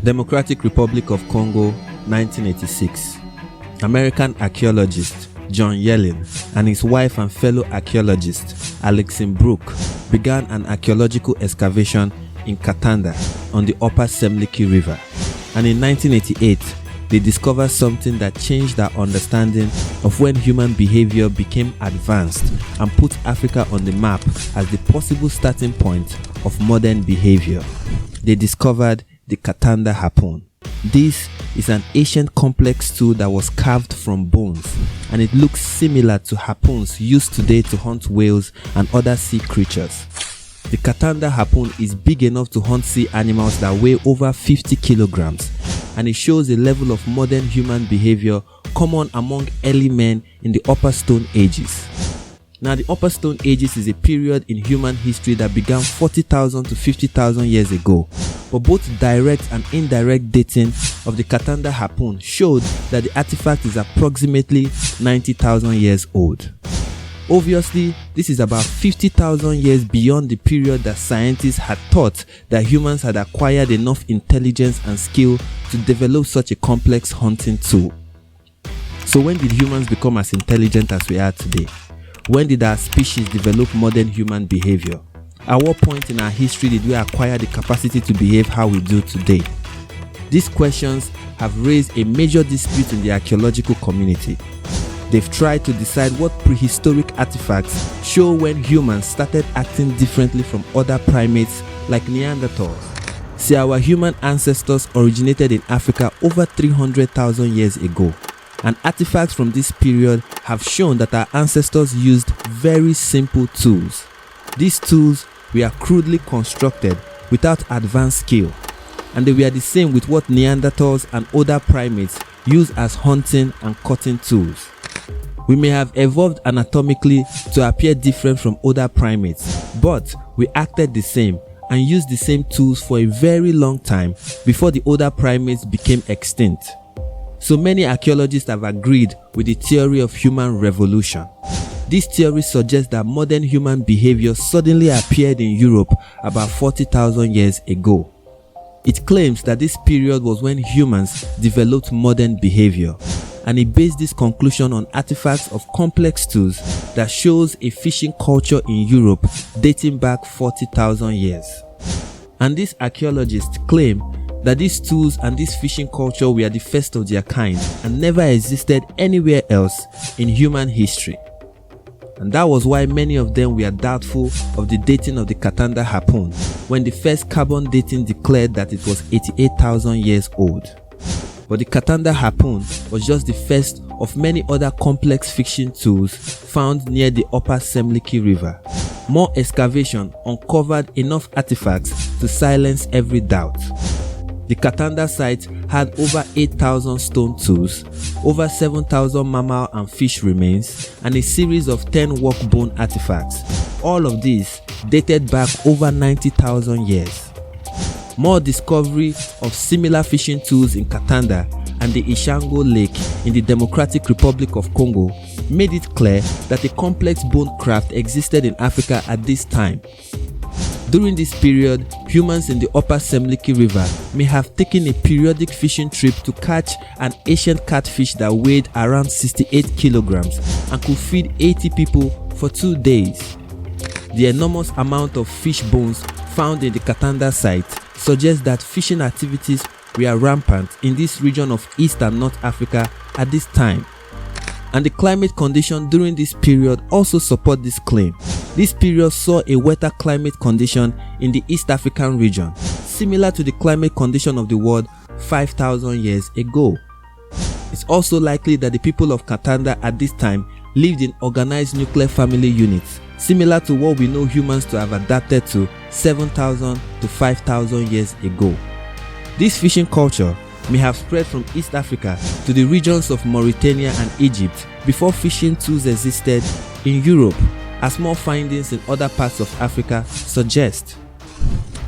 Democratic Republic of Congo, 1986. American archaeologist John Yellin and his wife and fellow archaeologist Alexine Brooke began an archaeological excavation in Katanda on the upper Semliki River, and in 1988 they discovered something that changed our understanding of when human behavior became advanced and put Africa on the map as the possible starting point of modern behavior. They discovered the Katanda Harpoon. This is an ancient complex tool that was carved from bones, and it looks similar to harpoons used today to hunt whales and other sea creatures. The Katanda Harpoon is big enough to hunt sea animals that weigh over 50 kilograms, and it shows a level of modern human behavior common among early men in the Upper Stone Ages. Now, the Upper Stone Ages is a period in human history that began 40,000 to 50,000 years ago, but both direct and indirect dating of the Katanda Harpoon showed that the artifact is approximately 90,000 years old. Obviously, this is about 50,000 years beyond the period that scientists had thought that humans had acquired enough intelligence and skill to develop such a complex hunting tool. So when did humans become as intelligent as we are today? When did our species develop modern human behavior? At what point in our history did we acquire the capacity to behave how we do today? These questions have raised a major dispute in the archaeological community. They've tried to decide what prehistoric artifacts show when humans started acting differently from other primates like Neanderthals. See, our human ancestors originated in Africa over 300,000 years ago, and artifacts from this period have shown that our ancestors used very simple tools. These tools were crudely constructed without advanced skill, and they were the same with what Neanderthals and other primates used as hunting and cutting tools. We may have evolved anatomically to appear different from other primates, but we acted the same and used the same tools for a very long time before the older primates became extinct. So many archaeologists have agreed with the theory of human revolution. This theory suggests that modern human behavior suddenly appeared in Europe about 40,000 years ago. It claims that this period was when humans developed modern behavior, and it based this conclusion on artifacts of complex tools that shows a fishing culture in Europe dating back 40,000 years. And these archaeologists claim that these tools and this fishing culture were the first of their kind and never existed anywhere else in human history. And that was why many of them were doubtful of the dating of the Katanda Harpoon when the first carbon dating declared that it was 88,000 years old. But the Katanda Harpoon was just the first of many other complex fishing tools found near the upper Semliki River. More excavation uncovered enough artifacts to silence every doubt. The Katanda site had over 8,000 stone tools, over 7,000 mammal and fish remains, and a series of 10 work bone artifacts. All of these dated back over 90,000 years. More discovery of similar fishing tools in Katanda and the Ishango Lake in the Democratic Republic of Congo made it clear that a complex bone craft existed in Africa at this time. During this period, humans in the upper Semliki River may have taken a periodic fishing trip to catch an ancient catfish that weighed around 68 kilograms and could feed 80 people for 2 days. The enormous amount of fish bones found in the Katanda site suggests that fishing activities were rampant in this region of East and North Africa at this time. And the climate conditions during this period also support this claim. This period saw a wetter climate condition in the East African region, similar to the climate condition of the world 5,000 years ago. It's also likely that the people of Katanda at this time lived in organized nuclear family units, similar to what we know humans to have adapted to 7,000 to 5,000 years ago. This fishing culture may have spread from East Africa to the regions of Mauritania and Egypt before fishing tools existed in Europe, as more findings in other parts of Africa suggest.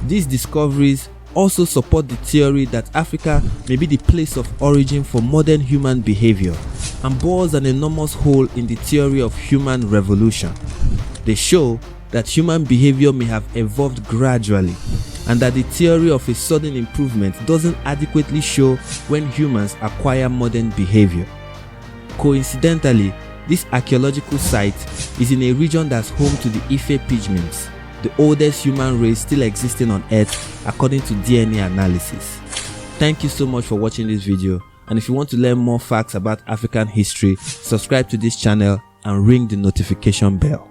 These discoveries also support the theory that Africa may be the place of origin for modern human behavior and bores an enormous hole in the theory of human revolution. They show that human behavior may have evolved gradually and that the theory of a sudden improvement doesn't adequately show when humans acquire modern behavior. Coincidentally, this archaeological site is in a region that's home to the Ife pygmies, the oldest human race still existing on Earth according to DNA analysis. Thank you so much for watching this video, and if you want to learn more facts about African history, subscribe to this channel and ring the notification bell.